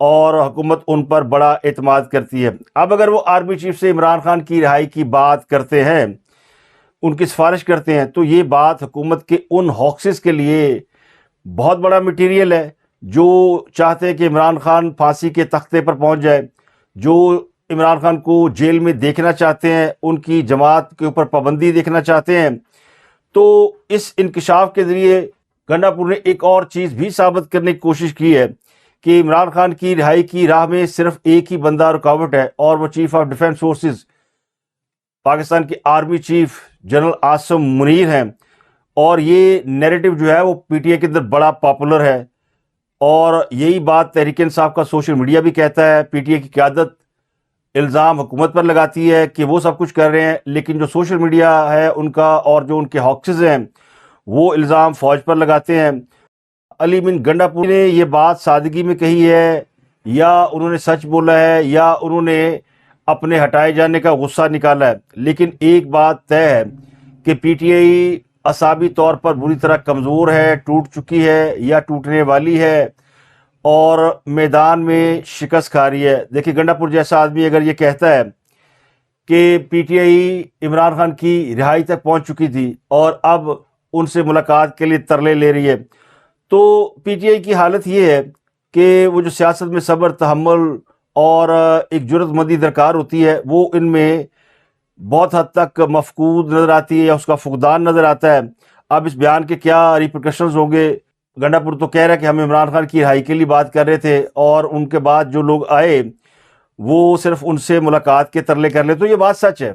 اور حکومت ان پر بڑا اعتماد کرتی ہے۔ اب اگر وہ آرمی چیف سے عمران خان کی رہائی کی بات کرتے ہیں، ان کی سفارش کرتے ہیں، تو یہ بات حکومت کے ان ہاکسز کے لیے بہت بڑا مٹیریل ہے جو چاہتے ہیں کہ عمران خان پھانسی کے تختے پر پہنچ جائے، جو عمران خان کو جیل میں دیکھنا چاہتے ہیں، ان کی جماعت کے اوپر پابندی دیکھنا چاہتے ہیں۔ تو اس انکشاف کے ذریعے گنڈاپور نے ایک اور چیز بھی ثابت کرنے کی کوشش کی ہے کہ عمران خان کی رہائی کی راہ میں صرف ایک ہی بندہ رکاوٹ ہے، اور وہ chief of defence forces Pakistan کے army chief general Asim Munir ہیں۔ اور یہ نیریٹو جو ہے وہ پی ٹی آئی کے اندر بڑا پاپولر ہے، اور یہی بات تحریک انصاف کا سوشل میڈیا بھی کہتا ہے۔ پی ٹی آئی کی قیادت الزام حکومت پر لگاتی ہے کہ وہ سب کچھ کر رہے ہیں، لیکن جو سوشل میڈیا ہے ان کا اور جو ان کے ہاکسز ہیں وہ الزام فوج پر لگاتے ہیں۔ علی بن گنڈاپور نے یہ بات سادگی میں کہی ہے، یا انہوں نے سچ بولا ہے، یا انہوں نے اپنے ہٹائے جانے کا غصہ نکالا ہے، لیکن ایک بات طے ہے کہ پی ٹی آئی اعصابی طور پر بری طرح کمزور ہے، ٹوٹ چکی ہے یا ٹوٹنے والی ہے، اور میدان میں شکست کھا رہی ہے۔ دیکھیں، گنڈاپور جیسا آدمی اگر یہ کہتا ہے کہ P T I Imran Khan کی رہائی تک پہنچ چکی تھی اور اب ان سے ملاقات کے لیے ترلے لے رہی ہے، تو پی ٹی آئی کی حالت یہ ہے کہ وہ جو سیاست میں صبر، تحمل اور ایک جرأت مندی درکار ہوتی ہے، وہ ان میں بہت حد تک مفقود نظر آتی ہے، یا اس کا فقدان نظر آتا ہے۔ اب اس بیان کے کیا ریپرکشنز ہوں گے؟ گنڈاپور تو کہہ رہا ہے کہ ہم عمران خان کی رہائی کے لیے بات کر رہے تھے، اور ان کے بعد جو لوگ آئے وہ صرف ان سے ملاقات کے ترلے کر لے، تو یہ بات سچ ہے۔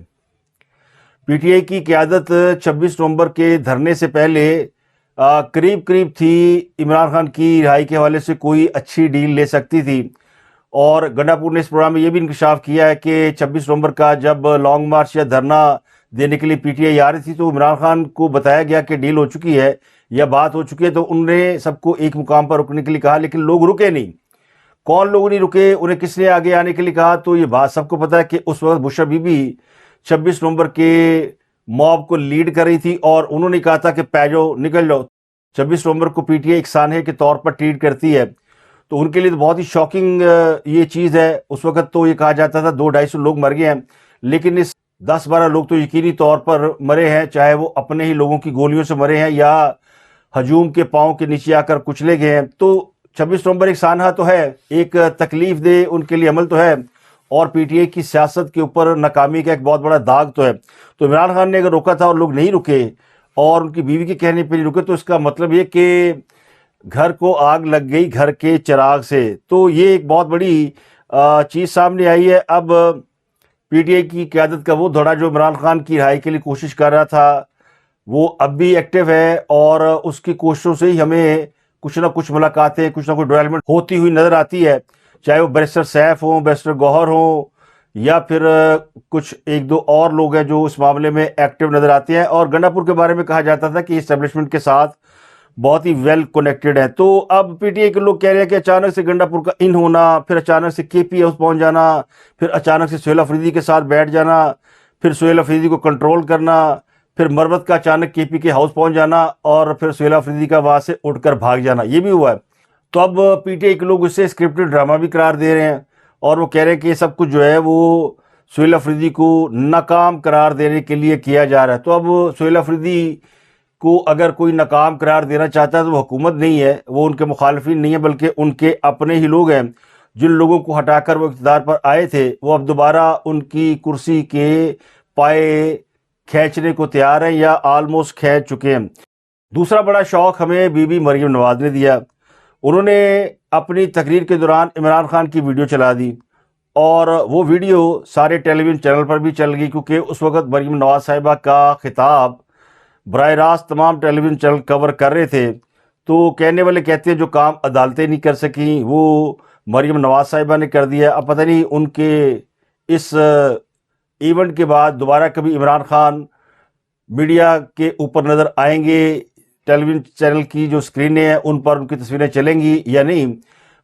پی ٹی آئی کی قیادت 26 نومبر کے دھرنے سے پہلے قریب تھی عمران خان کی رہائی کے حوالے سے کوئی اچھی ڈیل لے سکتی تھی، اور گنڈاپور نے اس پروگرام میں یہ بھی انکشاف کیا ہے کہ 26 نومبر کا جب لانگ مارچ یا دھرنا دینے کے لیے پی ٹی آئی آ رہی تھی تو عمران خان کو بتایا گیا کہ ڈیل ہو چکی ہے یا بات ہو چکی ہے، تو انہوں نے سب کو ایک مقام پر رکنے کے لیے کہا، لیکن لوگ رکے نہیں۔ کون لوگ نہیں رکے، انہیں کس نے آگے آنے کے لیے کہا؟ تو یہ بات سب کو پتہ ہے کہ اس وقت بشرا بی بی 26 نومبر کے موب کو لیڈ کر رہی تھی، اور انہوں نے کہا تھا کہ پیجو نکل جاؤ۔ 26 نومبر کو پی ٹی آئی ایک سانحے کے طور پر ٹریٹ کرتی ہے، تو ان کے لیے تو بہت ہی شاکنگ یہ چیز ہے۔ اس وقت تو یہ کہا جاتا تھا 200-250 لوگ مر گئے ہیں، لیکن اس 10-12 لوگ تو یقینی طور پر مرے ہیں، چاہے وہ اپنے ہی لوگوں کی گولیوں سے مرے ہیں یا ہجوم کے پاؤں کے نیچے آ کر کچلے گئے ہیں۔ تو 26 نومبر ایک سانحہ تو ہے، ایک تکلیف دہ ان کے لیے عمل تو ہے، اور پی ٹی آئی کی سیاست کے اوپر ناکامی کا ایک بہت بڑا داغ تو ہے۔ تو عمران خان نے اگر روکا تھا اور لوگ نہیں رکے، اور ان کی بیوی کے کہنے پہ نہیں رکے، تو اس کا مطلب یہ کہ گھر کو آگ لگ گئی گھر کے چراغ سے۔ تو یہ ایک بہت بڑی چیز سامنے آئی ہے۔ اب پی ٹی آئی کی قیادت کا وہ دھڑا جو عمران خان کی رہائی کے لیے کوشش کر رہا تھا، وہ اب بھی ایکٹیو ہے، اور اس کی کوششوں سے ہی ہمیں کچھ نہ کچھ ملاقاتیں، کچھ نہ کچھ ڈیولپمنٹ ہوتی ہوئی نظر آتی ہے، چاہے وہ بیرسٹر سیف ہوں، بیرسٹر گوہر ہوں، یا پھر کچھ ایک دو اور لوگ ہیں جو اس معاملے میں ایکٹیو نظر آتے ہیں۔ اور گنڈاپور کے بارے میں کہا جاتا تھا کہ اسٹیبلشمنٹ کے ساتھ بہت ہی ویل کنیکٹڈ ہے۔ تو اب پی ٹی آئی کے لوگ کہہ رہے ہیں کہ اچانک سے گنڈاپور کا ان ہونا، پھر اچانک سے کے پی ہاؤس پہنچ جانا، پھر اچانک سے سہیل افریدی کے ساتھ بیٹھ جانا، پھر سہیل افریدی کو کنٹرول کرنا، پھر مربت کا اچانک کے پی کے ہاؤس پہنچ جانا، اور پھر سہیل افریدی کا وہاں سے اٹھ کر بھاگ جانا، یہ بھی ہوا ہے۔ تو اب پی ٹی آئی کے لوگ اسے اسکرپٹڈ ڈرامہ بھی قرار دے رہے ہیں، اور وہ کہہ رہے ہیں کہ یہ سب کچھ جو ہے وہ سہیل افریدی کو ناکام قرار دینے کے لیے کیا جا رہا ہے۔ تو اب سہیل افریدی کو اگر کوئی ناکام قرار دینا چاہتا ہے تو وہ حکومت نہیں ہے، وہ ان کے مخالفین نہیں ہیں، بلکہ ان کے اپنے ہی لوگ ہیں۔ جن لوگوں کو ہٹا کر وہ اقتدار پر آئے تھے، وہ اب دوبارہ ان کی کرسی کے پائے کھینچنے کو تیار ہیں، یا آلموسٹ کھینچ چکے ہیں۔ دوسرا بڑا شوق ہمیں بی بی مریم نواز نے دیا۔ انہوں نے اپنی تقریر کے دوران عمران خان کی ویڈیو چلا دی، اور وہ ویڈیو سارے ٹیلی ویژن چینل پر بھی چل گئی، کیونکہ اس وقت مریم نواز صاحبہ کا خطاب براہ راست تمام ٹیلی ویژن چینل کور کر رہے تھے۔ تو کہنے والے کہتے ہیں جو کام عدالتیں نہیں کر سکیں وہ مریم نواز صاحبہ نے کر دیا۔ اب پتہ نہیں ان کے اس ایونٹ کے بعد دوبارہ کبھی عمران خان میڈیا کے اوپر نظر آئیں گے، ٹیلی ویژن چینل کی جو اسکرینیں ہیں ان پر ان کی تصویریں چلیں گی یا نہیں،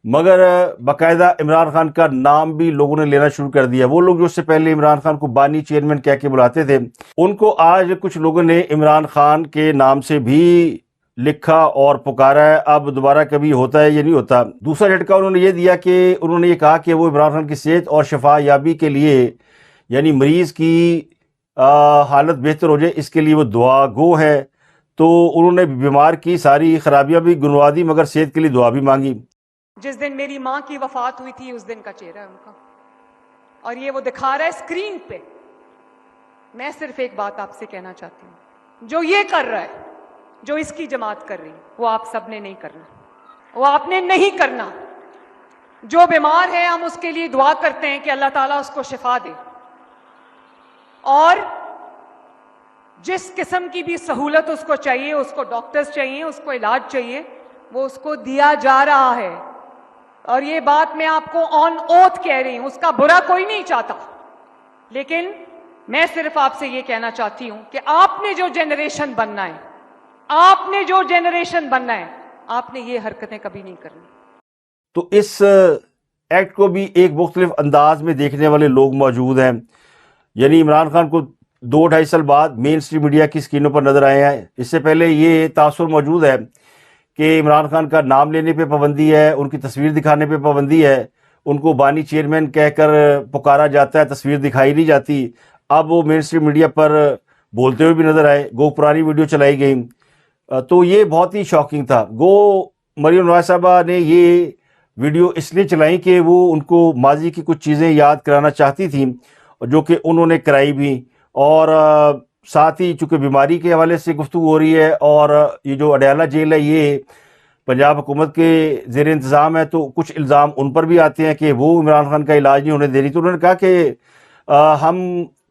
مگر باقاعدہ عمران خان کا نام بھی لوگوں نے لینا شروع کر دیا۔ وہ لوگ جو اس سے پہلے عمران خان کو بانی چیئرمین کہہ کے بلاتے تھے، ان کو آج کچھ لوگوں نے عمران خان کے نام سے بھی لکھا اور پکارا ہے، اب دوبارہ کبھی ہوتا ہے یا نہیں ہوتا۔ دوسرا جھٹکا انہوں نے یہ دیا کہ انہوں نے یہ کہا کہ وہ عمران خان کی صحت اور شفا یابی کے لیے، یعنی مریض کی حالت بہتر ہو جائے اس کے لیے وہ دعا گو ہے۔ تو انہوں نے بیمار کی ساری خرابیاں بھی گنوا دی مگر صحت کے لیے دعا بھی مانگی۔ جس دن میری ماں کی وفات ہوئی تھی اس دن کا چہرہ ہے ان کا، اور یہ وہ دکھا رہا ہے اسکرین پہ۔ میں صرف ایک بات آپ سے کہنا چاہتی ہوں، جو یہ کر رہا ہے، جو اس کی جماعت کر رہی ہے، وہ آپ سب نے نہیں کرنا، وہ آپ نے نہیں کرنا۔ جو بیمار ہے ہم اس کے لیے دعا کرتے ہیں کہ اللہ تعالیٰ اس کو شفا دے، اور جس قسم کی بھی سہولت اس کو چاہیے، اس کو ڈاکٹرز چاہیے، اس کو علاج چاہیے، وہ اس کو دیا جا رہا ہے۔ اور یہ بات میں آپ کو آن اوتھ کہہ رہی ہوں، اس کا برا کوئی نہیں چاہتا، لیکن میں صرف آپ سے یہ کہنا چاہتی ہوں کہ آپ نے جو جنریشن بننا ہے، آپ نے جو جنریشن بننا ہے، آپ نے یہ حرکتیں کبھی نہیں کرنی۔ تو اس ایکٹ کو بھی ایک مختلف انداز میں دیکھنے والے لوگ موجود ہیں، یعنی عمران خان کو 2-2.5 سال بعد مین اسٹریم میڈیا کی اسکرینوں پر نظر آئے ہیں۔ اس سے پہلے یہ تاثر موجود ہے کہ عمران خان کا نام لینے پہ پابندی ہے، ان کی تصویر دکھانے پہ پابندی ہے، ان کو بانی چیئرمین کہہ کر پکارا جاتا ہے، تصویر دکھائی نہیں جاتی۔ اب وہ مین اسٹریم میڈیا پر بولتے ہوئے بھی نظر آئے، گو پرانی ویڈیو چلائی گئی۔ تو یہ بہت ہی شاکنگ تھا۔ گو مریم نواز صاحبہ نے یہ ویڈیو اس لیے چلائی کہ وہ ان کو ماضی کی کچھ چیزیں یاد کرانا چاہتی تھیں، جو کہ انہوں نے کرائی بھی، اور ساتھ ہی چونکہ بیماری کے حوالے سے گفتگو ہو رہی ہے، اور یہ جو اڈیالہ جیل ہے یہ پنجاب حکومت کے زیر انتظام ہے، تو کچھ الزام ان پر بھی آتے ہیں کہ وہ عمران خان کا علاج نہیں ہونے دے رہی۔ تو انہوں نے کہا کہ ہم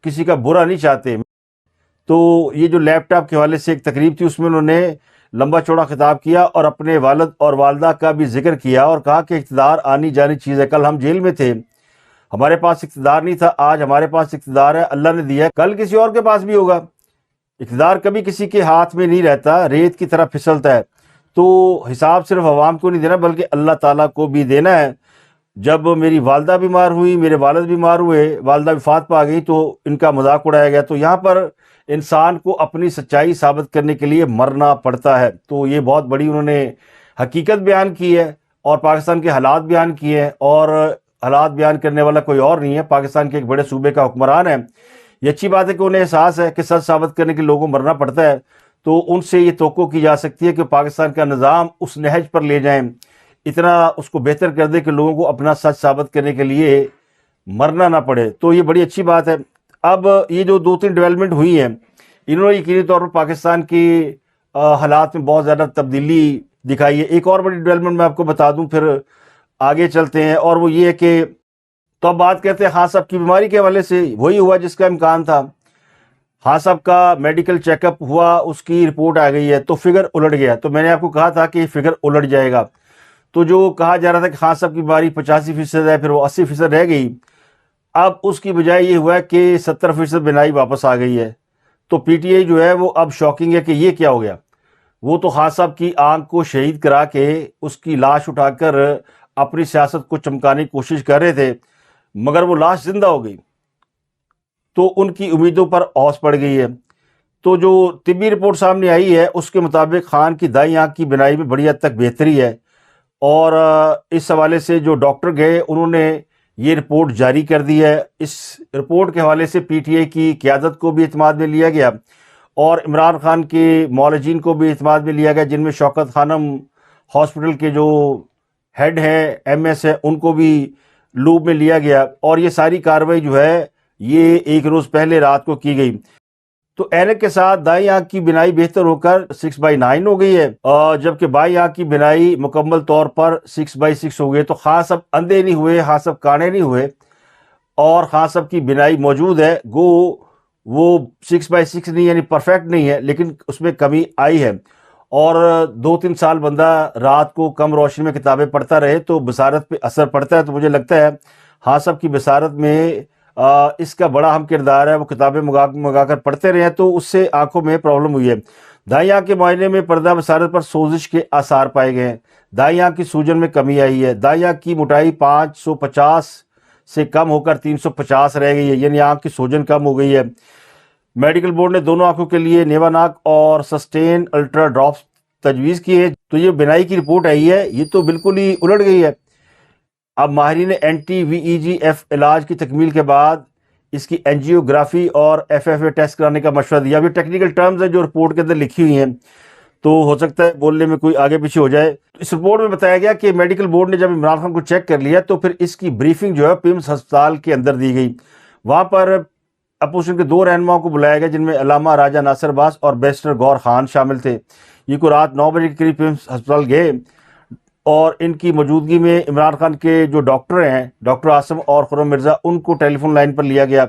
کسی کا برا نہیں چاہتے۔ تو یہ جو لیپ ٹاپ کے حوالے سے ایک تقریب تھی، اس میں انہوں نے لمبا چوڑا خطاب کیا اور اپنے والد اور والدہ کا بھی ذکر کیا، اور کہا کہ اقتدار آنی جانی چیز ہے۔ کل ہم جیل میں تھے، ہمارے پاس اقتدار نہیں تھا، آج ہمارے پاس اقتدار ہے، اللہ نے دیا ہے، کل کسی اور کے پاس بھی ہوگا۔ اقتدار کبھی کسی کے ہاتھ میں نہیں رہتا، ریت کی طرح پھسلتا ہے۔ تو حساب صرف عوام کو نہیں دینا بلکہ اللہ تعالیٰ کو بھی دینا ہے۔ جب میری والدہ بیمار ہوئی، میرے والد بیمار ہوئے، والدہ وفات پا گئی، تو ان کا مذاق اڑایا گیا۔ تو یہاں پر انسان کو اپنی سچائی ثابت کرنے کے لیے مرنا پڑتا ہے۔ تو یہ بہت بڑی انہوں نے حقیقت بیان کی ہے، اور پاکستان کے حالات بیان کیے ہیں، اور حالات بیان کرنے والا کوئی اور نہیں ہے، پاکستان کے ایک بڑے صوبے کا حکمران ہے۔ یہ اچھی بات ہے کہ انہیں احساس ہے کہ سچ ثابت کرنے کے لوگوں کو مرنا پڑتا ہے۔ تو ان سے یہ توقع کی جا سکتی ہے کہ پاکستان کا نظام اس نہج پر لے جائیں، اتنا اس کو بہتر کر دے کہ لوگوں کو اپنا سچ ثابت کرنے کے لیے مرنا نہ پڑے۔ تو یہ بڑی اچھی بات ہے۔ اب یہ جو 2-3 ڈیولپمنٹ ہوئی ہیں، انہوں نے یقینی طور پر پاکستان کی حالات میں بہت زیادہ تبدیلی دکھائی ہے۔ ایک اور بڑی ڈیولپمنٹ میں آپ کو بتا دوں، پھر آگے چلتے ہیں، اور وہ یہ ہے کہ تو اب بات کرتے ہیں خان صاحب کی بیماری کے حوالے سے۔ وہی ہوا جس کا امکان تھا، خان صاحب کا میڈیکل چیک اپ ہوا، اس کی رپورٹ آ گئی ہے، تو فگر الٹ گیا۔ تو میں نے آپ کو کہا تھا کہ یہ فگر الٹ جائے گا۔ تو جو کہا جا رہا تھا کہ خان صاحب کی بیماری 85% ہے، پھر وہ 80% رہ گئی، اب اس کی بجائے یہ ہوا ہے کہ 70% بینائی واپس آ گئی ہے۔ تو پی ٹی آئی جو ہے وہ اب شاکنگ ہے کہ یہ کیا ہو گیا۔ وہ تو خان صاحب کی آنکھ کو شہید کرا کے اس کی لاش اٹھا کر اپنی سیاست کو چمکانے کی کوشش کر رہے تھے، مگر وہ لاش زندہ ہو گئی، تو ان کی امیدوں پر اوس پڑ گئی ہے۔ تو جو طبی رپورٹ سامنے آئی ہے اس کے مطابق خان کی دائیں آنکھ کی بینائی میں بڑی حد تک بہتری ہے، اور اس حوالے سے جو ڈاکٹر گئے انہوں نے یہ رپورٹ جاری کر دی ہے۔ اس رپورٹ کے حوالے سے پی ٹی آئی کی قیادت کو بھی اعتماد میں لیا گیا، اور عمران خان کے معالجین کو بھی اعتماد میں لیا گیا، جن میں شوکت خانم ہاسپٹل کے جو ہیڈ ہیں، ایم ایس ہے، ان کو بھی لوپ میں لیا گیا، اور یہ ساری کارروائی جو ہے یہ ایک روز پہلے رات کو کی گئی۔ تو اینک کے ساتھ دائیں آنکھ کی بینائی بہتر ہو کر 6/9 ہو گئی ہے، جبکہ بائیں آنکھ کی بینائی مکمل طور پر 6/6 ہو گئی۔ تو خان صاحب اندھے نہیں ہوئے، خان صاحب کانے نہیں ہوئے، اور خان صاحب کی بینائی موجود ہے، گو وہ 6/6 نہیں، یعنی پرفیکٹ نہیں ہے، لیکن اس میں کمی آئی ہے۔ اور 2-3 سال بندہ رات کو کم روشنی میں کتابیں پڑھتا رہے تو بصارت پہ اثر پڑتا ہے۔ تو مجھے لگتا ہے خان صاحب کی بصارت میں اس کا بڑا اہم کردار ہے، وہ کتابیں منگا کر پڑھتے رہے ہیں، تو اس سے آنکھوں میں پرابلم ہوئی ہے۔ دائیں آنکھ کے معائنے میں پردہ بصارت پر سوزش کے آثار پائے گئے ہیں، دائیں آنکھ کی سوجن میں کمی آئی ہے، دائیں آنکھ کی موٹائی 550 سے کم ہو کر 350 رہ گئی ہے، یعنی آنکھ کی سوجن کم ہو گئی ہے۔ میڈیکل بورڈ نے دونوں آنکھوں کے لیے نیواناک اور سسٹین الٹرا ڈراپس تجویز کی ہے، تو یہ بینائی کی رپورٹ آئی ہے، یہ تو بالکل ہی الٹ گئی ہے۔ اب ماہرین اینٹی وی ای جی ایف علاج کی تکمیل کے بعد اس کی اینجیوگرافی اور ایف ایف اے ٹیسٹ کرانے کا مشورہ دیا۔ اب یہ ٹیکنیکل ٹرمز ہیں جو رپورٹ کے اندر لکھی ہوئی ہیں، تو ہو سکتا ہے بولنے میں کوئی آگے پیچھے ہو جائے۔ اس رپورٹ میں بتایا گیا کہ میڈیکل بورڈ نے جب عمران خان کو چیک کر لیا تو پھر اس کی بریفنگ جو ہے پیمز ہسپتال کے اندر دی گئی۔ وہاں پر اپوزیشن کے 2 رہنماؤں کو بلایا گیا، جن میں علامہ راجہ ناصر عباس اور بیرسٹر غور خان شامل تھے۔ یہ کو رات 9 بجے کے قریب پیمز ہسپتال گئے اور ان کی موجودگی میں عمران خان کے جو ڈاکٹر ہیں، ڈاکٹر عاصم اور خرم مرزا، ان کو ٹیلی فون لائن پر لیا گیا۔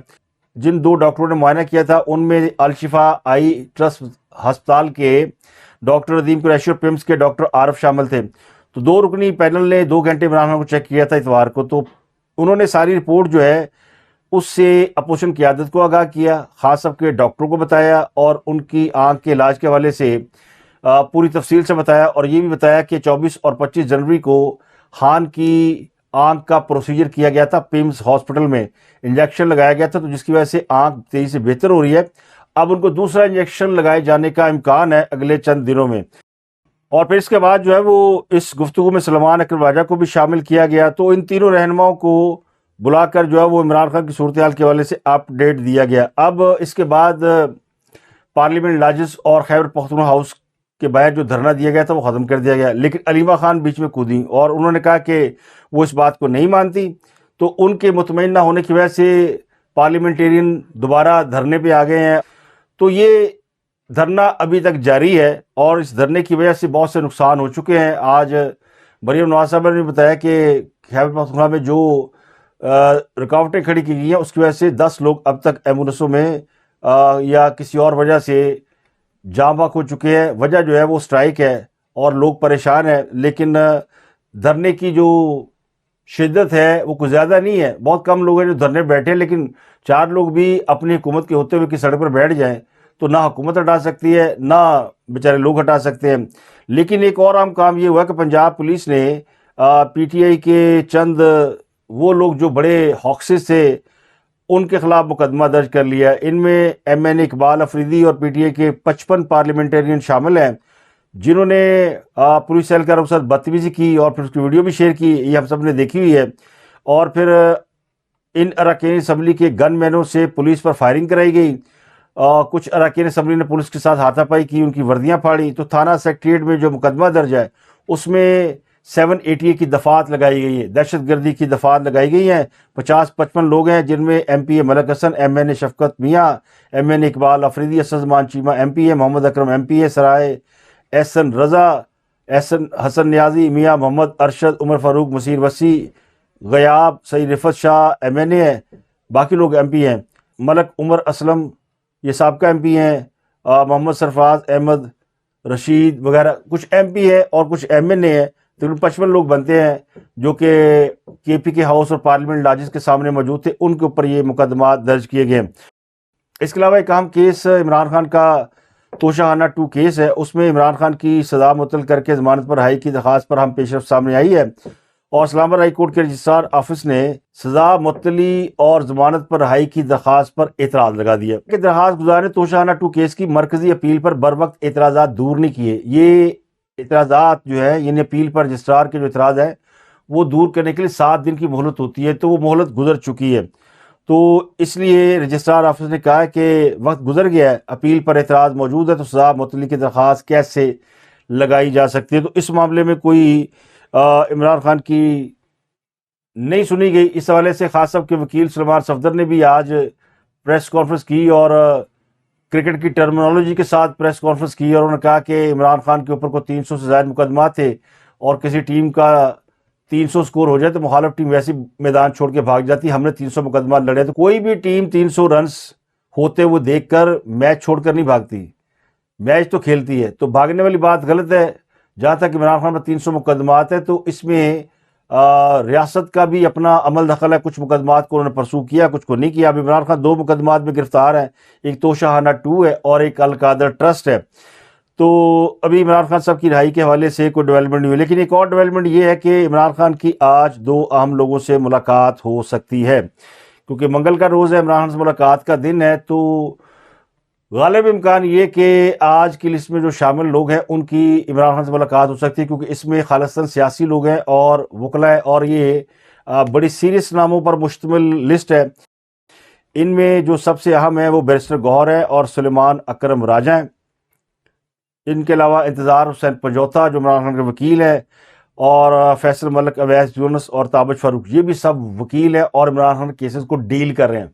جن 2 ڈاکٹروں نے معائنہ کیا تھا ان میں الشفا آئی ٹرسٹ ہسپتال کے ڈاکٹر ندیم قریشی اور پیمز کے ڈاکٹر عارف شامل تھے۔ تو 2 رکنی پینل نے 2 گھنٹے عمران خان کو چیک کیا تھا اتوار کو، تو انہوں نے ساری رپورٹ جو ہے اس سے اپوزیشن قیادت کو آگاہ کیا، خاص طور کے ڈاکٹروں کو بتایا اور ان کی آنکھ کے علاج کے حوالے سے پوری تفصیل سے بتایا، اور یہ بھی بتایا کہ 24 اور 25 جنوری کو خان کی آنکھ کا پروسیجر کیا گیا تھا، پیمز ہاسپٹل میں انجیکشن لگایا گیا تھا، تو جس کی وجہ سے آنکھ تیزی سے بہتر ہو رہی ہے۔ اب ان کو دوسرا انجیکشن لگائے جانے کا امکان ہے اگلے چند دنوں میں۔ اور پھر اس کے بعد جو ہے وہ اس گفتگو میں سلمان اکرم راجہ کو بھی شامل کیا گیا، تو ان تینوں رہنماؤں کو بلا کر جو ہے وہ عمران خان کی صورتحال کے حوالے سے اپ ڈیٹ دیا گیا۔ اب اس کے بعد پارلیمنٹ لاجز اور خیبر پختونخوا ہاؤس کے باہر جو دھرنا دیا گیا تھا وہ ختم کر دیا گیا، لیکن علیمہ خان بیچ میں کودیں اور انہوں نے کہا کہ وہ اس بات کو نہیں مانتی، تو ان کے مطمئن نہ ہونے کی وجہ سے پارلیمنٹیرین دوبارہ دھرنے پہ آ گئے ہیں۔ تو یہ دھرنا ابھی تک جاری ہے اور اس دھرنے کی وجہ سے بہت سے نقصان ہو چکے ہیں۔ آج مریم نواز صاحبہ نے بتایا کہ خیبر پختونخوا میں جو رکاوٹیں کھڑی کی گئی ہیں اس کی وجہ سے 10 لوگ اب تک ایمبولینسوں میں یا کسی اور وجہ سے جاں بحق ہو چکے ہیں۔ وجہ جو ہے وہ سٹرائک ہے اور لوگ پریشان ہیں، لیکن دھرنے کی جو شدت ہے وہ کچھ زیادہ نہیں ہے، بہت کم لوگ ہیں جو دھرنے بیٹھے، لیکن 4 لوگ بھی اپنی حکومت کے ہوتے ہوئے کہ سڑک پر بیٹھ جائیں تو نہ حکومت ہٹا سکتی ہے نہ بیچارے لوگ ہٹا سکتے ہیں۔ لیکن ایک اور اہم کام یہ ہوا کہ پنجاب پولیس نے پی ٹی آئی کے چند وہ لوگ جو بڑے ہاکسز تھے ان کے خلاف مقدمہ درج کر لیا۔ ان میں ایم این اقبال افریدی اور پی ٹی آئی کے 55 پارلیمنٹرین شامل ہیں، جنہوں نے پولیس اہلکاروں کے ساتھ بدتمیزی کی اور پھر اس کی ویڈیو بھی شیئر کی، یہ ہم سب نے دیکھی ہوئی ہے۔ اور پھر ان اراکین اسمبلی کے گن مینوں سے پولیس پر فائرنگ کرائی گئی، کچھ اراکین اسمبلی نے پولیس کے ساتھ ہاتھا پائی کی، ان کی وردیاں پھاڑی۔ تو تھانہ سیکریٹریٹ میں جو مقدمہ درج ہے اس میں 780 کی دفعات لگائی گئی ہے، دہشت گردی کی دفعات لگائی گئی ہیں۔ 50-55 لوگ ہیں، جن میں ایم پی اے ملک حسن، ایم این اے شفقت میاں، ایم این اے اقبال افریدی، اسد زمان چیمہ ایم پی اے، محمد اکرم ایم پی اے سرائے، احسن رضا، احسن حسن نیازی، میاں محمد ارشد، عمر فاروق، مسیر وسیع، غیاب، سعید رفت شاہ ایم این اے ہے، باقی لوگ ایم پی ہیں۔ ملک عمر اسلم یہ سابقہ ایم پی ہیں، محمد سرفراز احمد رشید وغیرہ کچھ ایم پی ہے اور کچھ ایم این اے ہیں۔ تقریباً 55 لوگ بنتے ہیں جو کہ کے پی کے ہاؤس اور پارلیمنٹ لاجز کے سامنے موجود تھے، ان کے اوپر یہ مقدمات درج کیے گئے۔ اس کے علاوہ ایک اہم کیس عمران خان کا توشہ خانہ 2 کیس ہے، اس میں عمران خان کی سزا معطل کر کے ضمانت پر رہائی کی درخواست پر ہم پیش رفت سامنے آئی ہے، اور اسلام آباد ہائی کورٹ کے رجسٹرار آفس نے سزا معطلی اور ضمانت پر رہائی کی درخواست پر اعتراض لگا دیا کہ درخواست گزار نے توشہ خانہ 2 کیس کی مرکزی اپیل پر بروقت اعتراضات دور نہیں کیے۔ یہ اعتراضات جو ہے یعنی اپیل پر رجسٹرار کے جو اعتراض ہے وہ دور کرنے کے لیے 7 دن کی مہلت ہوتی ہے، تو وہ مہلت گزر چکی ہے، تو اس لیے رجسٹرار آفس نے کہا کہ وقت گزر گیا ہے، اپیل پر اعتراض موجود ہے، تو سزا معطلی کی درخواست کیسے لگائی جا سکتی ہے۔ تو اس معاملے میں کوئی عمران خان کی نہیں سنی گئی۔ اس حوالے سے خاص صاحب کے وکیل سلمان صفدر نے بھی آج پریس کانفرنس کی اور کرکٹ کی ٹرمنالوجی کے ساتھ پریس کانفرنس کی، اور انہوں نے کہا کہ عمران خان کے اوپر کو 300 سے زائد مقدمات تھے، اور کسی ٹیم کا 300 سکور ہو جائے تو مخالف ٹیم ویسے میدان چھوڑ کے بھاگ جاتی۔ ہم نے 300 مقدمات لڑے، تو کوئی بھی ٹیم 300 رنز ہوتے وہ دیکھ کر میچ چھوڑ کر نہیں بھاگتی، میچ تو کھیلتی ہے، تو بھاگنے والی بات غلط ہے۔ جہاں تک عمران خان پر 300 مقدمات ہے تو اس میں ریاست کا بھی اپنا عمل دخل ہے، کچھ مقدمات کو انہوں نے پرسو کیا، کچھ کو نہیں کیا۔ اب عمران خان 2 مقدمات میں گرفتار ہیں، ایک توشہ خانہ 2 ہے اور ایک القادر ٹرسٹ ہے۔ تو ابھی عمران خان صاحب کی رہائی کے حوالے سے کوئی ڈیولپمنٹ نہیں ہوئی، لیکن ایک اور ڈیولپمنٹ یہ ہے کہ عمران خان کی آج 2 اہم لوگوں سے ملاقات ہو سکتی ہے، کیونکہ منگل کا روز ہے، عمران خان سے ملاقات کا دن ہے۔ تو غالب امکان یہ کہ آج کی لسٹ میں جو شامل لوگ ہیں ان کی عمران خان سے ملاقات ہو سکتی ہے، کیونکہ اس میں خالصتاً سیاسی لوگ ہیں اور وکلا ہے، اور یہ بڑی سیریس ناموں پر مشتمل لسٹ ہے۔ ان میں جو سب سے اہم ہیں وہ بیرسٹر گوہر ہے اور سلیمان اکرم راجہ ہیں۔ ان کے علاوہ انتظار حسین پنجوتا جو عمران خان کے وکیل ہیں، اور فیصل ملک، اویس یونس اور تابش فاروق، یہ بھی سب وکیل ہیں اور عمران خان کیسز کو ڈیل کر رہے ہیں۔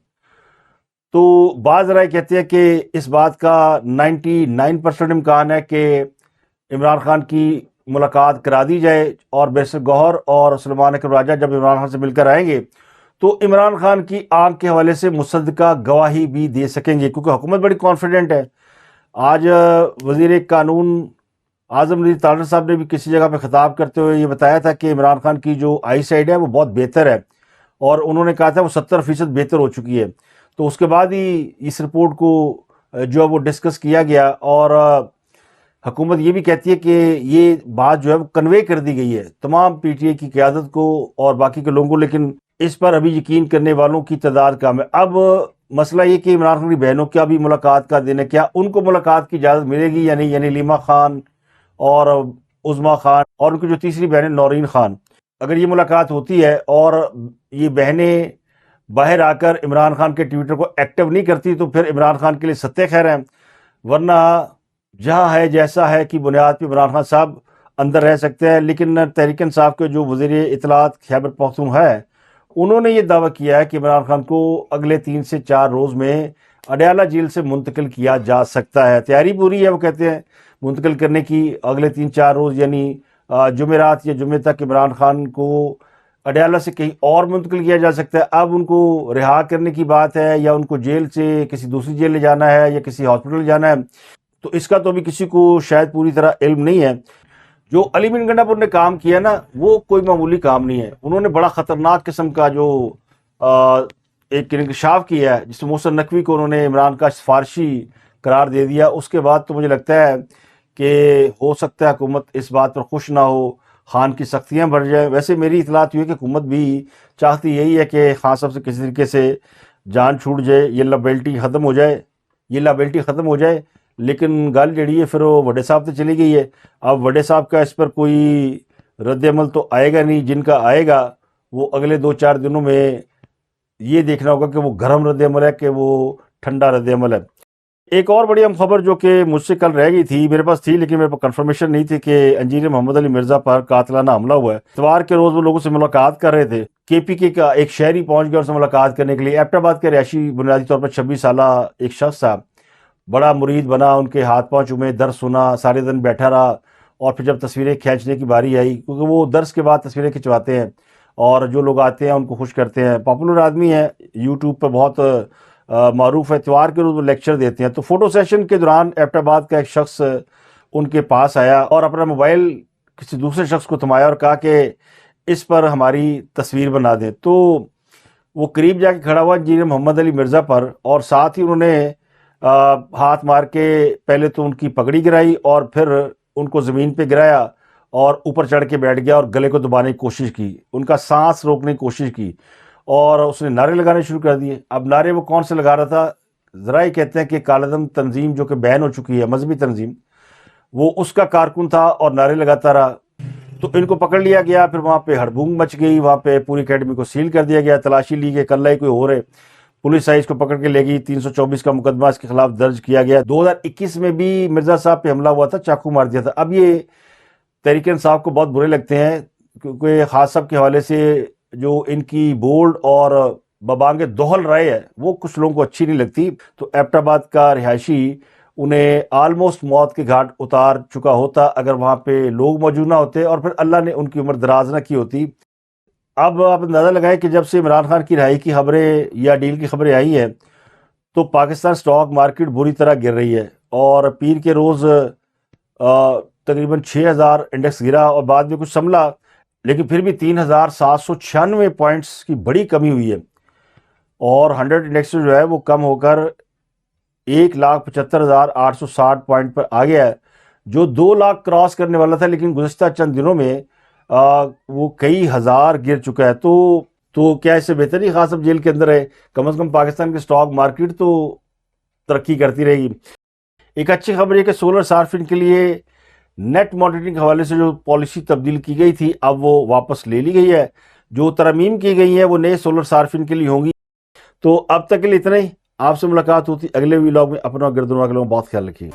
تو بعض رائے کہتے ہیں کہ اس بات کا 99% امکان ہے کہ عمران خان کی ملاقات کرا دی جائے، اور بیرسٹر گوہر اور سلیمان اکرم راجہ جب عمران خان سے مل کر آئیں گے تو عمران خان کی آنکھ کے حوالے سے مصدقہ گواہی بھی دے سکیں گے، کیونکہ حکومت بڑی کانفیڈنٹ ہے۔ آج وزیر قانون اعظم نذیر تاہر صاحب نے بھی کسی جگہ پہ خطاب کرتے ہوئے یہ بتایا تھا کہ عمران خان کی جو آئی سائڈ ہے وہ بہت بہتر ہے، اور انہوں نے کہا تھا وہ 70% بہتر ہو چکی ہے۔ تو اس کے بعد ہی اس رپورٹ کو جو ہے وہ ڈسکس کیا گیا، اور حکومت یہ بھی کہتی ہے کہ یہ بات جو ہے وہ کنوے کر دی گئی ہے تمام پی ٹی اے کی قیادت کو اور باقی کے لوگوں کو، لیکن اس پر ابھی یقین کرنے والوں کی تعداد کم ہے۔ اب مسئلہ یہ کہ عمران خان کی بہنوں کا بھی ملاقات کا دن ہے، کیا ان کو ملاقات کی اجازت ملے گی یا نہیں؟ یعنی لیما خان اور عظما خان اور ان کی جو تیسری بہن ہے نورین خان، اگر یہ ملاقات ہوتی ہے اور یہ بہنیں باہر آ کر عمران خان کے ٹویٹر کو ایکٹیو نہیں کرتی تو پھر عمران خان کے لیے ستہ خیر ہے، ورنہ جہاں ہے جیسا ہے کی بنیاد پہ عمران خان صاحب اندر رہ سکتے ہیں۔ لیکن تحریک انصاف کے جو وزیر اطلاعات خیبر پختونخوا ہے، انہوں نے یہ دعویٰ کیا ہے کہ عمران خان کو اگلے 3 سے 4 روز میں اڈیالہ جیل سے منتقل کیا جا سکتا ہے۔ تیاری پوری ہے، وہ کہتے ہیں منتقل کرنے کی اگلے 3-4 روز، یعنی جمعرات یا جمعے تک عمران خان کو اڈیالہ سے کہیں اور منتقل کیا جا سکتا ہے۔ اب ان کو رہا کرنے کی بات ہے یا ان کو جیل سے کسی دوسری جیل لے جانا ہے یا کسی ہاسپٹل لے جانا ہے، تو اس کا تو ابھی کسی کو شاید پوری طرح علم نہیں ہے۔ جو علی بن گنڈا پور نے کام کیا نا، وہ کوئی معمولی کام نہیں ہے۔ انہوں نے بڑا خطرناک قسم کا جو ایک انکشاف کیا ہے، جس میں محسن نقوی کو انہوں نے عمران کا سفارشی قرار دے دیا۔ اس کے بعد تو مجھے لگتا ہے کہ ہو سکتا ہے حکومت اس بات پر خوش نہ ہو، خان کی سختیاں بڑھ جائیں۔ ویسے میری اطلاعات ہوئی ہے کہ حکومت بھی چاہتی یہی ہے کہ خان صاحب سے کسی طریقے سے جان چھوٹ جائے، یہ لابلٹی ختم ہو جائے، لیکن گل جڑی ہے پھر وہ وڈے صاحب تو چلی گئی ہے۔ اب وڈے صاحب کا اس پر کوئی رد عمل تو آئے گا نہیں، جن کا آئے گا وہ اگلے 2-4 دنوں میں یہ دیکھنا ہوگا کہ وہ گرم رد عمل ہے کہ وہ ٹھنڈا رد عمل ہے۔ ایک اور بڑی اہم خبر جو کہ مجھ سے کل رہ گئی تھی، میرے پاس تھی لیکن میرے پاس کنفرمیشن نہیں تھی، کہ انجینئر محمد علی مرزا پر قاتلانہ حملہ ہوا ہے۔ اتوار کے روز وہ لوگوں سے ملاقات کر رہے تھے، کے پی کے کا ایک شہری پہنچ گیا ان سے ملاقات کرنے کے لیے۔ ایبٹ آباد کے رہائشی بنیادی طور پر 26 سالہ ایک شخص تھا، بڑا مرید بنا، ان کے ہاتھ پاؤں چومے، درس سنا، سارے دن بیٹھا رہا، اور پھر جب تصویریں کھینچنے کی باری آئی، کیونکہ وہ درس کے بعد تصویریں کھنچواتے ہیں اور جو لوگ آتے ہیں ان کو خوش کرتے ہیں، پاپولر آدمی ہے، یوٹیوب پہ بہت معروف ہے، اتوار کے روز وہ لیکچر دیتے ہیں۔ تو فوٹو سیشن کے دوران ایبٹ آباد کا ایک شخص ان کے پاس آیا اور اپنا موبائل کسی دوسرے شخص کو تھمایا اور کہا کہ اس پر ہماری تصویر بنا دیں۔ تو وہ قریب جا کے کھڑا ہوا انجینئر محمد علی مرزا پر، اور ساتھ ہی انہوں نے ہاتھ مار کے پہلے تو ان کی پگڑی گرائی اور پھر ان کو زمین پہ گرایا اور اوپر چڑھ کے بیٹھ گیا اور گلے کو دبانے کی کوشش کی، ان کا سانس روکنے کی کوشش کی، اور اس نے نعرے لگانے شروع کر دیے۔ اب نعرے وہ کون سے لگا رہا تھا؟ ذرا یہ کہتے ہیں کہ کالعدم تنظیم جو کہ بین ہو چکی ہے، مذہبی تنظیم، وہ اس کا کارکن تھا اور نعرے لگاتا رہا۔ تو ان کو پکڑ لیا گیا، پھر وہاں پہ ہڑبونگ مچ گئی، وہاں پہ پوری اکیڈمی کو سیل کر دیا گیا، تلاشی لی گئی، کل ہی کوئی ہو رہے، پولیس آئی اس کو پکڑ کے لے گئی، 324 کا مقدمہ اس کے خلاف درج کیا گیا۔ 2021 میں بھی مرزا صاحب پہ حملہ ہوا تھا، چاقو مار دیا تھا۔ اب یہ تحریک انصاف کو بہت برے لگتے ہیں، کیونکہ خاص صاحب کے حوالے سے جو ان کی بولڈ اور ببانگ دوہل رائے ہے وہ کچھ لوگوں کو اچھی نہیں لگتی۔ تو ایبٹ آباد کا رہائشی انہیں آلموسٹ موت کے گھاٹ اتار چکا ہوتا اگر وہاں پہ لوگ موجود نہ ہوتے اور پھر اللہ نے ان کی عمر دراز نہ کی ہوتی۔ اب آپ اندازہ لگائیں کہ جب سے عمران خان کی رہائی کی خبریں یا ڈیل کی خبریں آئی ہیں تو پاکستان سٹاک مارکیٹ بری طرح گر رہی ہے، اور پیر کے روز تقریباً 6000 انڈیکس گرا اور بعد میں کچھ سنبھلا، لیکن پھر بھی 3796 پوائنٹس کی بڑی کمی ہوئی ہے، اور 100 انڈیکس جو ہے وہ کم ہو کر 1,75,860 پوائنٹ پر آ گیا ہے، جو 2 لاکھ کراس کرنے والا تھا، لیکن گزشتہ چند دنوں میں وہ کئی ہزار گر چکا ہے۔ تو کیا اس سے بہتر ہی خاص اب جیل کے اندر ہے؟ کم از کم پاکستان کے سٹاک مارکیٹ تو ترقی کرتی رہے گی۔ ایک اچھی خبر یہ کہ سولر صارفین کے لیے نیٹ مانیٹرنگ کے حوالے سے جو پالیسی تبدیل کی گئی تھی اب وہ واپس لے لی گئی ہے۔ جو ترمیم کی گئی ہیں وہ نئے سولر صارفین کے لیے ہوں گی۔ تو اب تک کے لیے اتنا ہی، آپ سے ملاقات ہوتی اگلے ولاگ میں۔ اپنا گردنواں کے لوگوں بہت خیال رکھیے۔